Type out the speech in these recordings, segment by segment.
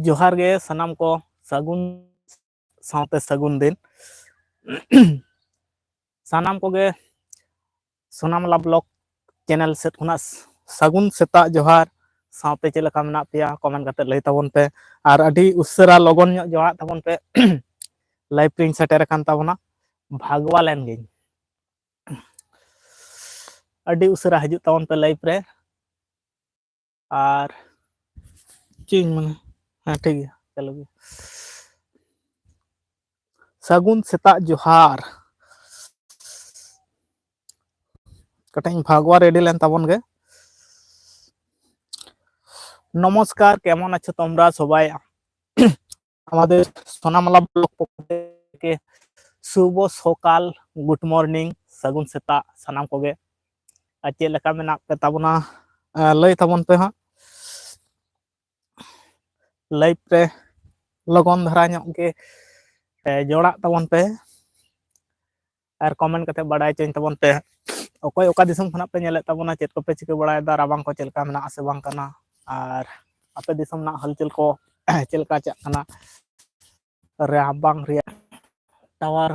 जोहार गे सनाम को सगुन साउते सगुन दिन सनाम को गे सोनामला ब्लॉग चैनल सेट खुना सगुन सेता जोहार साउते चेक लेका मेना पेया कमेंट करते लई ताबोन पे और अडी उसरा लगन ᱧᱚᱜ जोहार ताबोन पे लाइव रिंग सेटर कान ताबोना भागवा लेन गे अडी उसरा हजू ताबोन पे लाइव रे और चिंग मन हां ठीक है चलो सगुन सेता जोहार कटाई भागवा रेडी लेन ताबोन गे नमस्कार केमन आछो तोमरा सबाई আমাদের সোনামলা ব্লগ পক্ষ থেকে শুভ সকাল গুড মর্নিং সাগুন সেতা সানাম কোগে আর চে লেকা মেনা पे ताबोना लई ताबोन पे हां लाइव पे लगन धरा ᱧᱚᱜ गे जोड़ा ताबोन पे और कमेंट करते बड़ाई चें ताबोन पे ओकोय ओका दिसम खना पे नेले ताबोना चेत को पे चिके बड़ाय दा राबांग को चेलका मेना आसे बांग कना और आपे दिसम ना हलचल को चेलका चाक कना राबांग रिया टावर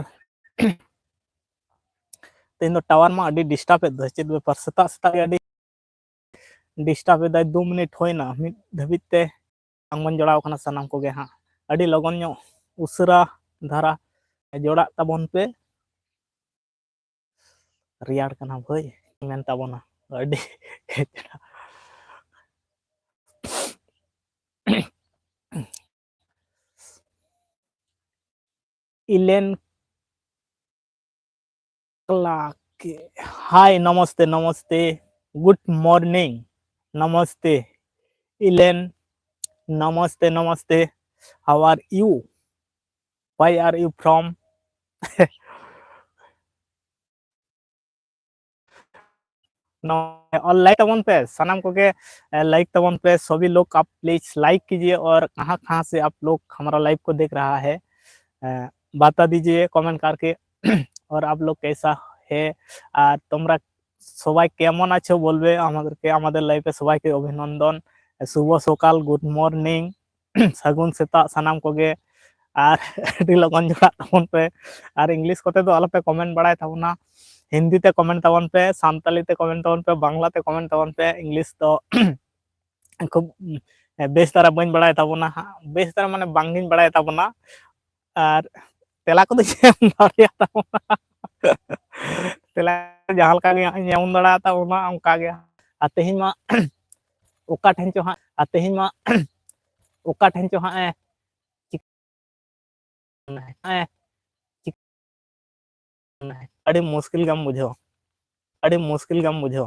तेन दो टावर मा अडी डिस्टर्ब ए द चेत बेपार सेता सेता अडी डिस्टर्ब ए द 2 मिनट होइना मिड धबित ते आंगन जोड़ाव कना सनाम को गे हां अडी लगन ᱧᱚᱜ उसरा धारा जोड़ा ताबोन पे रियाड़ कना भाई मेन ताबोना अडी इलेन क्लाक हाय नमस्ते नमस्ते गुड मॉर्निंग नमस्ते इलेन नमस्ते नमस्ते how are you why are you from और लाइक तबन पे सनाम को के लाइक तबन पे सभी लोग आप प्लीज लाइक कीजिए और कहाँ कहाँ से आप लोग हमारा लाइव को देख रहा है बता दीजिए कमेंट करके और आप लोग कैसा है और তোমরা সবাই কেমন আছো বলবে আমাদেরকে আমাদের লাইভে সবাইকে অভিনন্দন শুভ সকাল গুড মর্নিং সাগুন সেতা সানাম কোগে আর আᱹᱰᱤ লগন जोड़ा तबन पे और इंग्लिश कोते दो आलोपे कमेंट बड़ाय ताबोना हिंदी ते कमेंट ताबन पे सानताली ते कमेंट ताबन पे बांग्ला ते कमेंट ताबन पे इंग्लिश तो खूब बेस तारा बन बड़ाय ताबोना बेस तारा माने बांगिन बड़ाय ताबोना और तेला को एम दाड़िया ताबोना तेला जहां लका गे एम दाड़ा ताबोना ओंका गे आ तेहिन मा ओका ठेन चो हां आ तेहिन मा ओका ठेन चो हां अड़ी मुश्किल गम बुझो अड़ी मुश्किल गम बुझो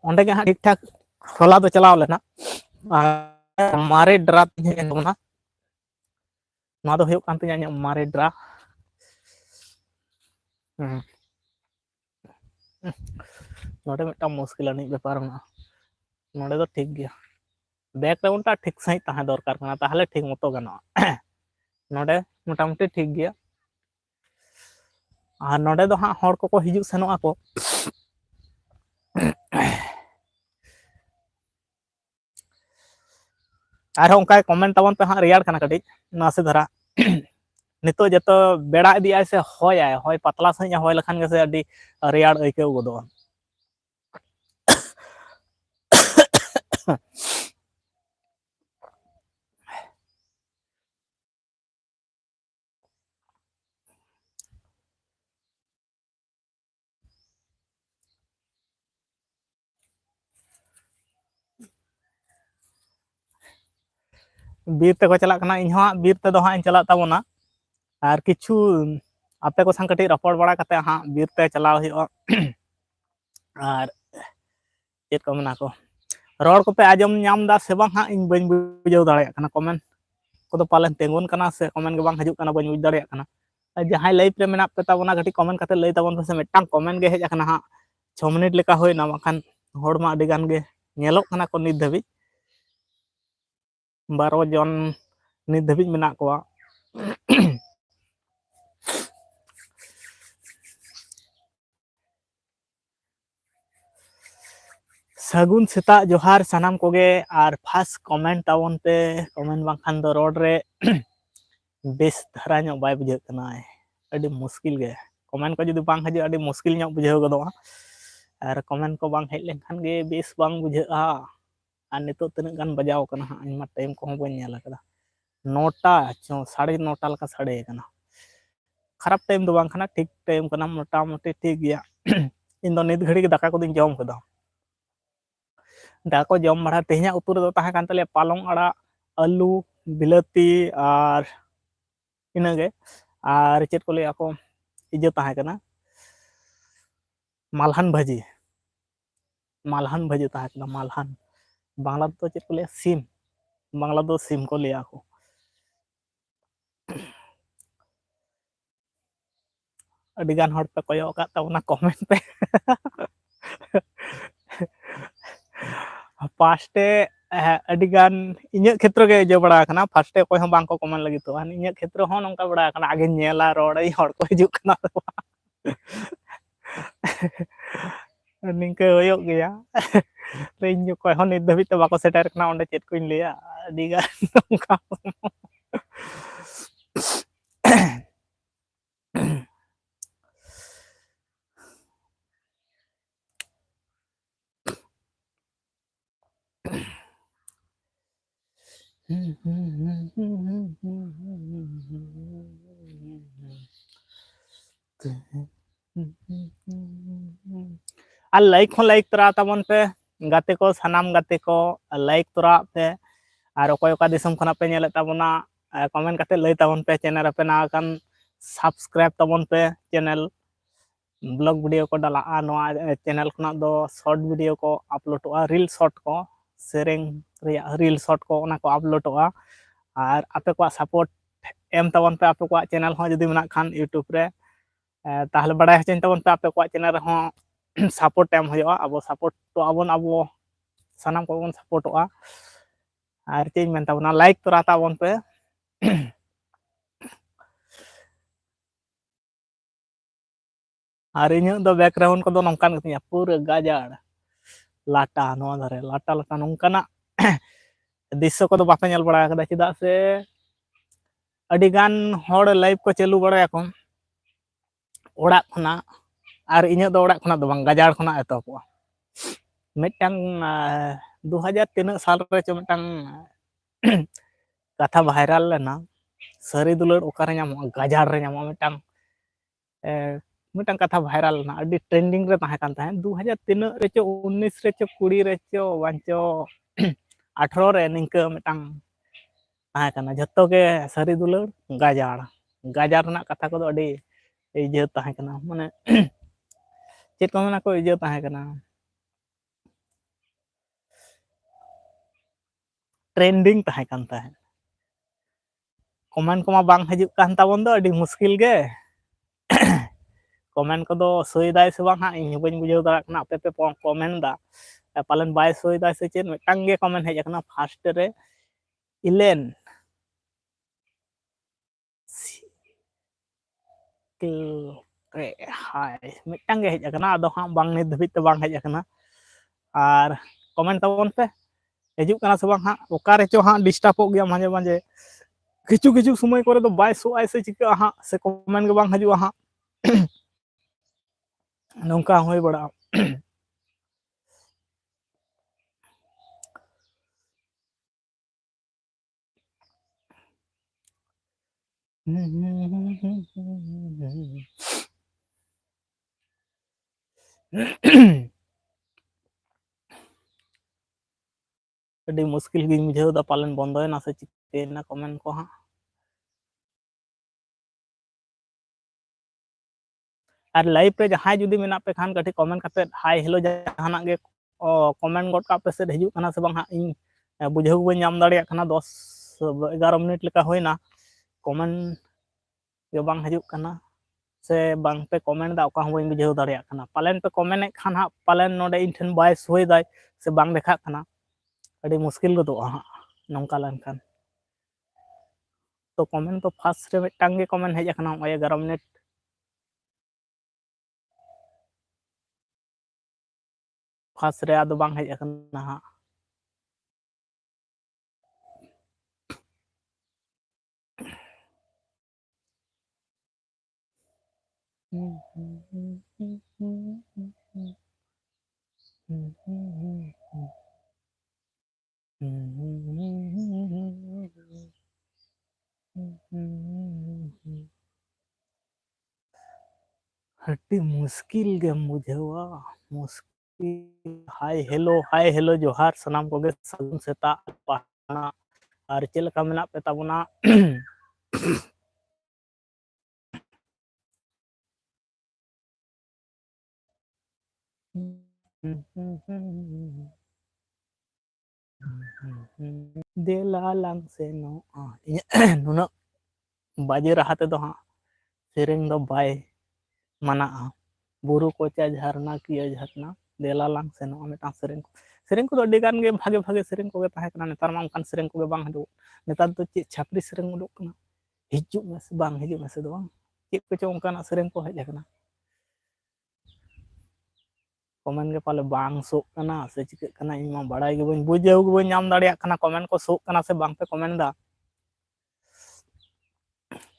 ओंडे के ठीक ठाक होला तो चलाव लेना मारे ड्रा ना ना तो हुयुग कान तिया मारे ड्रा नोडे मिटा मुश्किल अनी बेपार ना नोडे तो ठीक गया बैकग्राउंड टा ठीक सही ताहे दरकार कना ताहले ठीक मतो गानो नोडे मोटामुटी ठीक गया और नोडे दो हां हर को हिजुग सेनो आको और उनका कमेंट तबन पे हाँ रियाड़ कना कटी नासे धरा नितो जतो बेड़ा इदी आय से होय आय होय पतला सही होय लखन गे से अडी रियाड़ आइके गदो बीर ते को चला कना इन हां बीर ते दो हां इन चला ताबोना और किछु आपे को संग कटी रपड़ बड़ा कते हां बीर ते चलाव हियो और चेत को मना को रोड को पे आजम नाम दा से बांग हां इन बन बुझाव दाड़िया कना कमेंट को तो पालन तेंगुन कना से कमेंट के बांग हजू कना बन बुझ दाड़िया कना जहां लाइव रे मेना पे ताबोना कटी कमेंट कते लई ताबोन से मिटांग कमेंट गे हेज कना हां 6 मिनट लेका होइना बाखान होड़ मा अडी गान गे नेलोक कना को नित धबी 12 जन नित धबी मेना को सगुन सेता जोहार सानाम कोगे और फास्ट कमेंट ताबन पे कमेंट बांखान दो रोड रे बेस धारा ᱧᱚᱜ बाय बुझे कना अडी मुश्किल गे कमेंट को जुदी बांग हजे अडी मुश्किल ᱧᱚᱜ बुझे गदोआ और कमेंट को बांग हेज लेनखान गे बेस बांग बुझेआ और नितो तने गान बजाव कना आइमा टाइम को बन नेला कदा 9टा चो 9:30 लका साड़े कना खराब टाइम दो बांग खाना ठीक टाइम कना मोटा मोटी ठीक गया इन दो नित घड़ी के दाका को दिन जम कदा दाका को जम बड़ा तेहना उतु रे ताहे कान तले पालंग आड़ा आलू बिलाती और इनागे और चेत को ले को इजे ताहे कना मालहान भाजी ताहे कना मालहान बांग्ला तो चेत को ले सिम बांग्ला दो सिम को ले को अडी गान हड़ पे कयो का तावना कमेंट पे फास्टे अडी गान इᱧ क्षेत्र के जो बड़ा कना फास्टे कोई हम बांग को कमेंट लगी तो इᱧ क्षेत्र हो नंका बड़ा कना आगे नेला रोड़ई हड़ को हिजु कना निंके होयो गया तो इन कोई हो नित धबित बाको सेटर कना ओंडे चेत कोइन लेया अडी गान नंका और लाइक तरा तबन पे गाते को सनाम गाते को लाइक तरा पे और अकोय का दिसम खना पे नेले तबना कमेंट करते लई तबन पे चैनल पे ना कान सब्सक्राइब तबन पे चैनल ब्लॉग वीडियो को डाला नवा चैनल खना दो शॉर्ट वीडियो को अपलोडोआ रील शॉर्ट को सेरेंग रील शॉर्ट को ओना को अपलोडोआ और आपे को सपोर्ट एम तबन पे आपे को चैनल हो जदी मना खान यूट्यूब रे ताहले बड़ा हचन तबन पे आपे को चैनल हो सपोर्ट एम होयो अब सपोर्ट तो अब सनाम को बन सपोर्टोआ और चेंज में तबना लाइक तो रहता बन पे और इन दो बैकग्राउंड को दो नंकान गतिया पूरा गाजाड़ लाटा नवा धरे लाटा लाटा नंकाना दृश्य को दो बापे नेल बड़ा कदा चिदा से अडी गान हड़ लाइव को चालू बड़ा को ओड़ा खना और इन दो ओड़ा खना दो बांग गाजाड़ खना एतोपवा मिटन 2000 तीन साल रे चो मिटन कथा वायरल लेना सारी दुलर ओकारे नामो गाजाड़ रे नामो मिटन मिटन कथा वायरल ना अडी ट्रेंडिंग रे ताहे कान ताहे 2003 रे चो 19 रे चो 20 रे चो वांचो 18 रे निंका मिटन ताहे काना जत्तो के सारी दुलर गाजाड़ गाजाड़ ना कथा को अडी इजे ताहे काना माने चेत को मना को इजे ताहे काना ट्रेंडिंग ताहे कान ताहे कमेंट को मा बांग हजु कान ताबन दो अडी मुश्किल गे कमेंट को दो सोईदाय से बांग हा इन बन बुझाव दाड़ा कना आपे पे कमेंट दा पालन बाय सोईदाय से चेन मिटंग गे कमेंट हेज कना फास्ट रे इलेन के हाय मिटंग गे हेज कना अदो हा बांग ने धबित बांग हेज कना और कमेंट ताबन पे हजु कना से बांग हा ओकारे चो हा डिस्टर्ब हो गया माजे माजे किचु किचु समय करे तो बाय सो ऐसे चिका हा से कमेंट के बांग हजु हा नौका होय बड़ा अडी मुश्किल गिन बुझाव दा पालन बंदो ना से चिकेना कमेंट को हा और लाइव पे जहां जुदी मेना पे खान कटी कमेंट करते हाय हेलो जहाना गे कमेंट गड का पे से हिजु कना से बांग हा इन बुझाव बन नाम दाड़िया कना 10 11 मिनट लेका होइना कमेंट के बांग हजु कना से बांग पे कमेंट दा ओका बन बुझाव दाड़िया कना पालन पे कमेंट खान हा पालन नोडे इन ठन बाय सोय दाय से बांग देखा कना अडी मुश्किल गदो हा नंका लन खान तो कमेंट तो फास्ट रे मिटंग गे कमेंट हेज कना 11 मिनट फार्स्ट रे आदो बांग हेज अकना हां अति मुश्किल गेम बुझेवा मुश्किल हाय हेलो जोहार सनाम कोगे सागुन सेता पाना और चेल का मेना पे ताबुना देला लांग से नो नुना बाजे रहा ते दो हां सेरेंग दो बाय मना बुरु कोचा झरना किया झरना देला लांग से नो मेटा सेरेंग सेरेंग को अड्डी गान गे भागे भागे सेरेंग को गे ताहे कना नेतार मा उनकान सेरेंग को गे बांग हदो नेतार तो चे छापरी सेरेंग उडोक कना हिजु में से बांग हिजु में से दो बांग चे को चो उनकान सेरेंग को हेज कना कमेंट के पाले बांग सोक कना से चिक कना इन मा बड़ाई गे बन बुझेउ गे बन नाम दाड़िया कना कमेंट को सोक कना से बांग पे कमेंट दा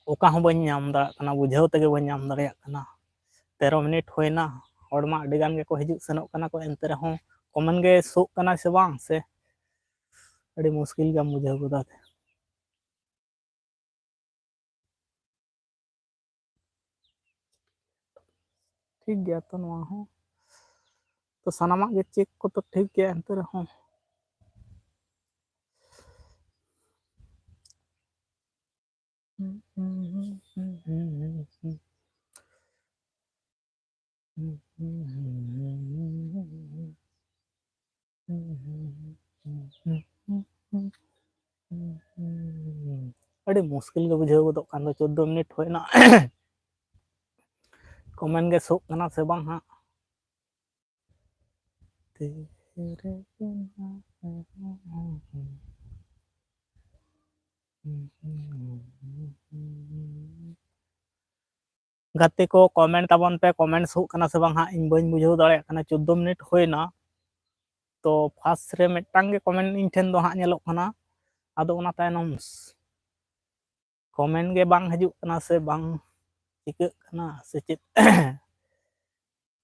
ओका हो बन नाम दा कना बुझेउ तगे बन नाम दाड़िया कना 13 मिनट होइना हड़मा अड्डी गान गे को हिजु सेनोक कना को एंते रहो कमेंट गे सोक कना से बांग से अड्डी मुश्किल गम बुझेउ गोदा ठीक गया तो नवा हो तो सनामा गे चेक को तो ठीक गया एंते रहो अरे मुश्किल गे बुझेउ गोदो कान दो 14 मिनट होइना कमेंट गे सोक कना से बांग हा तेरे बिना गाते को कमेंट ताबन पे कमेंट सोक कना से बांग हा इन बइन बुझेउ दाड़िया कना 14 मिनट होइना तो फार्स्ट रे मिटटांग गे कमेंट इन ठेन दो हा नेलोक कना आदो ओना तायनम कमेंट गे बांग हिजुक कना से बांग चिक कना से चित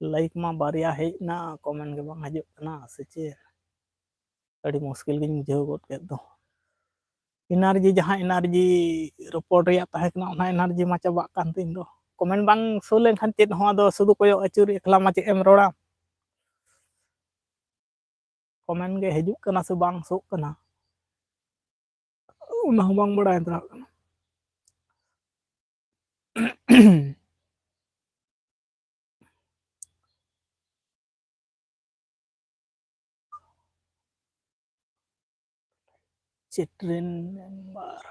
लाइक मा बारिया हेजना कमेंट गे बांग हिजुक कना से चे अड़ी मुश्किल गिन बुझेउ गोद के दो एनर्जी जहां एनर्जी रिपोर्ट रिया ताहे कना ओना एनर्जी मा चाबा कान तिन दो कमेंट बांग सो लेन खान चेत हो दो सुदु कोयो अचुर एकला मा चे एम रोड़ा कमेंट गे हिजुक कना से बांग सोक कना उना हो बांग बड़ा एंतरा कना चिट्रेन मेंबर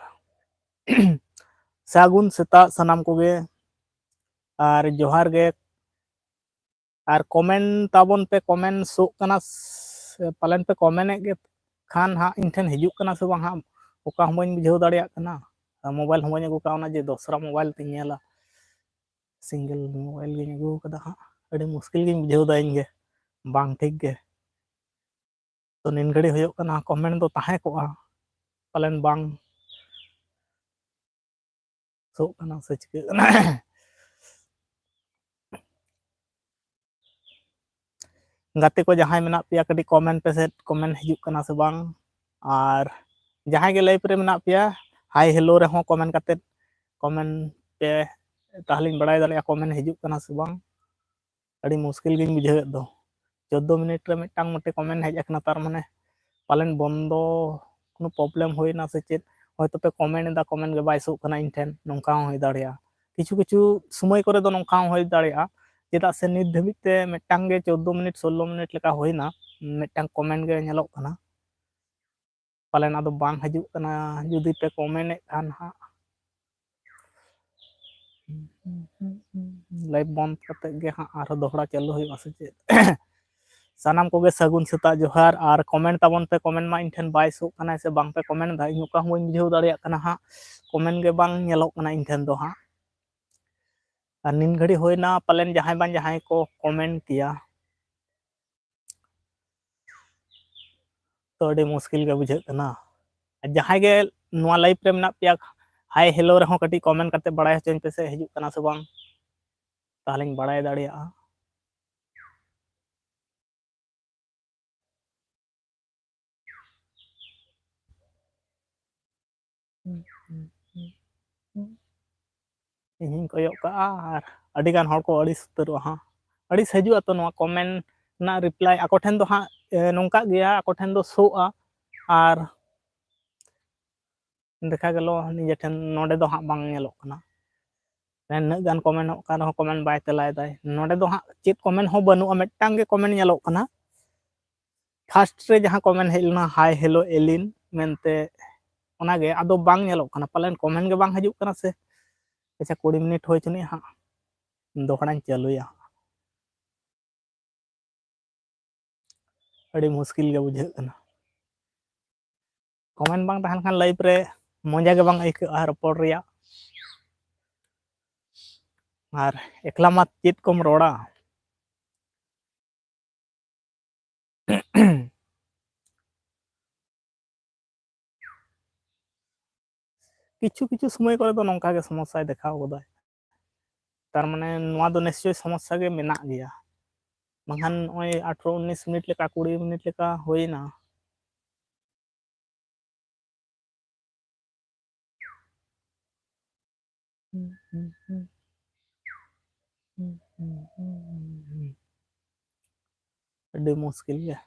सागुन सेता सनाम कोगे और जोहार गे और कमेंट ताबन पे कमेंट सोक कना पालन पे कमेंट गे खान हा इन ठेन हिजुक कना से बांग हा ओका हम बइन बुझेउ दाड़िया कना मोबाइल हम बइन अगु का ओना जे दोसरा मोबाइल ते नेला सिंगल मोबाइल गे अगु कदा हा अड़ी मुश्किल गे बुझेउ दा इन गे बांग ठीक गे तो निन घड़ी होयो कना कमेंट दो ताहे कोआ पालन बांग सोक कना से चिक कना गाते को जहां मेना पिया कडी कमेंट पे से कमेंट हिजुक कना से बांग और जहां गे लाइव रे मेना पिया हाय हेलो रे हो कमेंट करते कमेंट पे ताहलिन बड़ाई दाड़िया कमेंट हिजुक कना से बांग अड़ी मुश्किल गिन बुझेउ दो 14 मिनट रे मिटटांग मटे कमेंट हेज अकना तार माने पालन बंदो कोनो प्रॉब्लम होइना से चेत होयतो पे कमेंट दा कमेंट गे बाय सोक कना इन ठेन नोंका होय दाड़िया किछु किछु समय करे दो नोंका होय दाड़िया चेदा से नित धबित ते मिटटांग गे 14 मिनट 16 मिनट लेका होइना मिटटांग कमेंट गे नेलोक कना पालन आदो बांग हिजुक कना जुदी पे कमेंट ए खान हा लाइव बंद करते गे हा आरो दोहरा चालू होय से चेत सनाम कोगे सगुन सेता जोहार और कमेंट ताबन पे कमेंट मा इन ठेन बाय सोक कना से बांग पे कमेंट दा इन ओका हम बुझेउ दाड़िया कना हा कमेंट गे बांग नेलोक कना इन ठेन दो हा और निन घड़ी होइना पालन जहां बांग जहां को कमेंट किया तो अड़ी मुश्किल के बुझे कना जहां गे नोआ लाइफ रे मेना पिया हाय हेलो रहो कटी कमेंट करते बड़ाय हचोኝ पे से हिजुक कना से बांग ताहलें बड़ाय दाड़िया ᱤᱧ ᱠᱚᱭᱚᱜ ᱠᱟᱜᱼᱟ ᱟᱨ ᱟᱹᱰᱤ ᱜᱟᱱ ᱦᱚᱲ ᱠᱚ ᱟᱹᱲᱤᱥ ᱩᱛᱟᱹᱨᱚᱜᱼᱟ ᱦᱟᱸᱜ ᱟᱹᱲᱤᱥ ᱦᱤᱡᱩᱜᱼᱟ ᱛᱚ ᱱᱚᱣᱟ ᱠᱚᱢᱮᱱᱴ ᱨᱮᱱᱟᱜ ᱨᱤᱯᱞᱟᱭ ᱟᱠᱚ ᱴᱷᱮᱱ ᱫᱚ ᱦᱟᱸᱜ ᱱᱚᱝᱠᱟ ᱜᱮᱭᱟ ᱟᱠᱚ ᱴᱷᱮᱱ ᱫᱚ ᱥᱳᱜᱼᱟ ᱟᱨ ᱫᱮᱠᱷᱟ ᱜᱮᱞᱚ ᱱᱤᱡᱮ ᱴᱷᱮᱱ ᱱᱚᱰᱮ ᱫᱚ ᱦᱟᱸᱜ ᱵᱟᱝ ᱧᱮᱞᱚᱜ ᱠᱟᱱᱟ ᱱᱩᱱᱟᱹᱜ ᱜᱟᱱ ᱠᱚᱢᱮᱱᱴᱚᱜ ᱠᱟᱱ ᱨᱮᱦᱚᱸ ᱠᱚᱢᱮᱱᱴ ᱵᱟᱭ ᱛᱮᱞᱟᱭᱫᱟᱭ ᱱᱚᱰᱮ ᱫᱚ ᱦᱟᱸᱜ ᱪᱮᱫ ᱠᱚᱢᱮᱱᱴ ᱦᱚᱸ ᱵᱟᱹᱱᱩᱜᱼᱟ ᱢᱤᱫᱴᱟᱝ ᱜᱮ ᱠᱚᱢᱮᱱᱴ ᱧᱮᱞᱚᱜ ᱠᱟᱱᱟ फार्स्ट रे जहां कमेंट हेज लेना हाय हेलो एलिन मेनते ओनागे आदो बांग ñeloग कना पालन कमेंट गे बांग हजुक कना से अच्छा 20 मिनट होय चुनी हां दोहराñ चालुया अड़ी मुश्किल गे बुझे कना कमेंट बांग तहन खान लाइव रे मजा गे बांग आइका रपड़ रिया और एकला मा चेत कम रोड़ा किछु किछु समय करे तो नोंका गे समस्या देखाव गदाय तार माने नोआ दो निश्चय समस्या गे मेना गया बांखान ओय 18 19 मिनट लेका 20 मिनट लेका होइना अड़ी मुश्किल गया